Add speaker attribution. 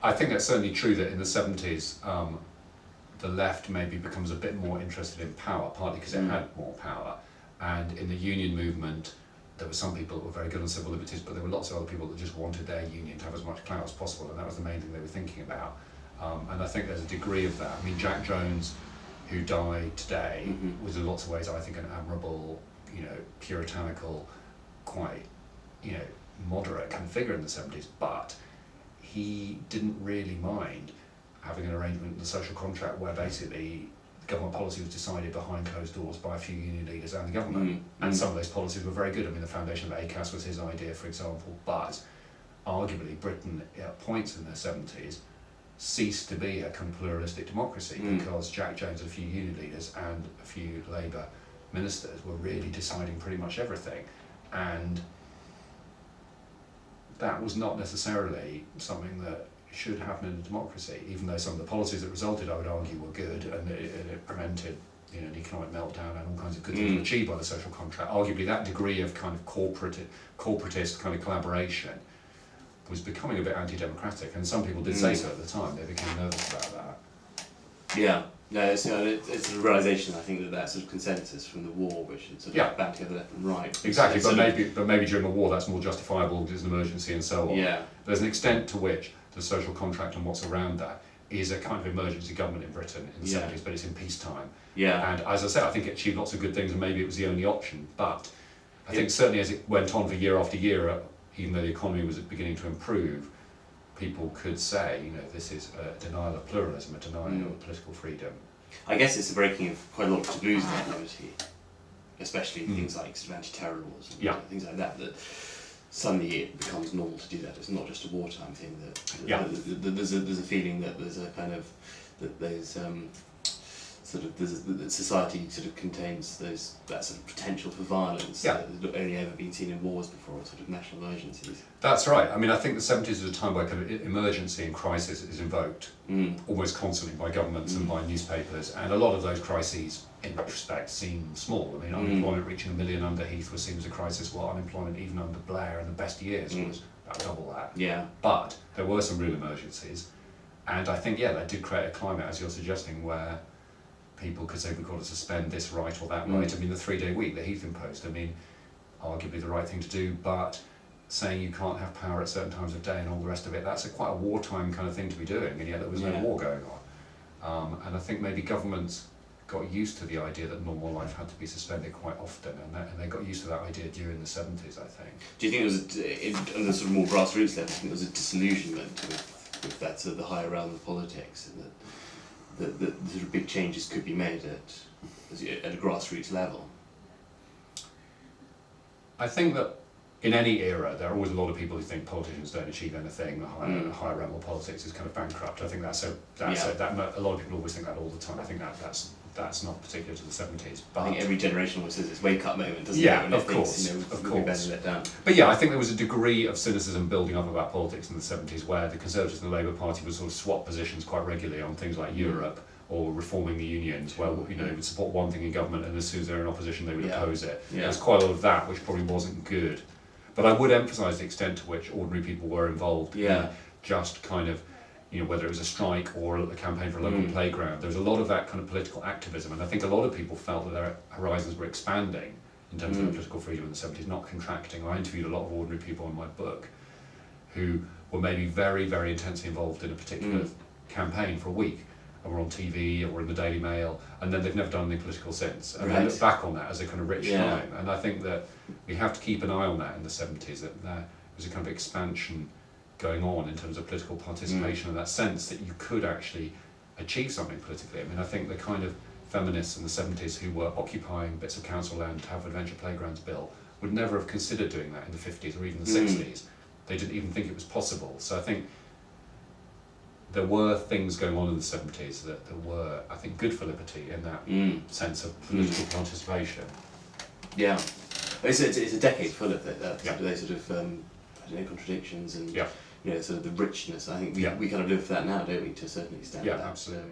Speaker 1: I think that's certainly true that in the 70s, the left maybe becomes a bit more interested in power, partly because it had more power. And in the union movement, there were some people that were very good on civil liberties, but there were lots of other people that just wanted their union to have as much clout as possible, and that was the main thing they were thinking about. And I think there's a degree of that. I mean, Jack Jones, who died today, was in lots of ways, I think, an admirable, puritanical, quite, moderate kind of figure in the 70s, but he didn't really mind having an arrangement in the social contract where basically government policy was decided behind closed doors by a few union leaders and the government. And some of those policies were very good. I mean, the foundation of ACAS was his idea, for example, but arguably Britain at points in the 70s ceased to be a kind of pluralistic democracy because Jack Jones, a few union leaders and a few Labour ministers were really deciding pretty much everything. And that was not necessarily something that should happen in a democracy, even though some of the policies that resulted, I would argue, were good, and it prevented an economic meltdown and all kinds of good things achieved by the social contract. Arguably, that degree of kind of corporatist kind of collaboration was becoming a bit anti-democratic, and some people did say so at the time. They became nervous about that.
Speaker 2: Yeah, no, it's a realisation, I think, that sort of consensus from the war, which had sort of bound together left and right.
Speaker 1: Exactly, but maybe during the war that's more justifiable as an emergency and so on.
Speaker 2: Yeah.
Speaker 1: There's an extent to which the social contract and what's around that is a kind of emergency government in Britain in the 70s, but it's in peacetime.
Speaker 2: Yeah.
Speaker 1: And as I said, I think it achieved lots of good things, and maybe it was the only option. But I think certainly as it went on for year after year, even though the economy was beginning to improve, people could say, this is a denial of pluralism, a denial of political freedom.
Speaker 2: I guess it's the breaking of quite a lot of taboos about liberty, especially things like sort of anti-terror laws and things like that. That suddenly it becomes normal to do that. It's not just a wartime thing. That there's a feeling that there's a kind of that society sort of contains that sort of potential for violence that has only ever been seen in wars before, sort of national emergencies.
Speaker 1: That's right. I mean, I think the 70s is a time where kind of emergency and crisis is invoked almost constantly by governments and by newspapers, and a lot of those crises, in retrospect, seem small. I mean, unemployment reaching 1 million under Heath was seen as a crisis, while unemployment even under Blair in the best years was about double that.
Speaker 2: Yeah.
Speaker 1: But there were some real emergencies, and I think, that did create a climate, as you're suggesting, where people could say we've got to suspend this right or that right. I mean, the 3-day week that Heath imposed, arguably the right thing to do, but saying you can't have power at certain times of day and all the rest of it, that's quite a wartime kind of thing to be doing, and yet there was no war going on. And I think maybe governments got used to the idea that normal life had to be suspended quite often, and they got used to that idea during the 70s, I think.
Speaker 2: Do you think it was, on the sort of more grassroots level, do you think there was a disillusionment with that sort of the higher realm of politics, and that the sort of big changes could be made at a grassroots level?
Speaker 1: I think that in any era, there are always a lot of people who think politicians don't achieve anything. The higher realm of politics is kind of bankrupt. I think a lot of people always think that all the time. I think that's not particular to the 70s. But
Speaker 2: I think every generation always says it's wake-up moment, doesn't it?
Speaker 1: Yeah,
Speaker 2: when
Speaker 1: of
Speaker 2: thinks,
Speaker 1: course,
Speaker 2: we'll be better let down.
Speaker 1: But I think there was a degree of cynicism building up about politics in the 70s, where the Conservatives and the Labour Party would sort of swap positions quite regularly on things like Europe or reforming the unions, where they would support one thing in government, and as soon as they're in opposition, they would oppose it. There was quite a lot of that, which probably wasn't good. But I would emphasise the extent to which ordinary people were involved in just kind of, whether it was a strike or a campaign for a local playground. There was a lot of that kind of political activism, and I think a lot of people felt that their horizons were expanding in terms of their political freedom in the 70s, not contracting. I interviewed a lot of ordinary people in my book who were maybe very, very intensely involved in a particular campaign for a week, and were on TV or in the Daily Mail, and then they've never done anything political since. And they look back on that as a kind of rich time. And I think that we have to keep an eye on that in the 70s, that there was a kind of expansion going on in terms of political participation, and that sense that you could actually achieve something politically. I mean, I think the kind of feminists in the 70s who were occupying bits of council land to have adventure playgrounds built would never have considered doing that in the 50s or even the 60s. They didn't even think it was possible. So I think there were things going on in the 70s that were, I think, good for liberty in that sense of political participation.
Speaker 2: Yeah. It's a decade full of those sort of contradictions and sort of the richness. I think we kind of live for that now, don't we, to a certain extent?
Speaker 1: Yeah, absolutely.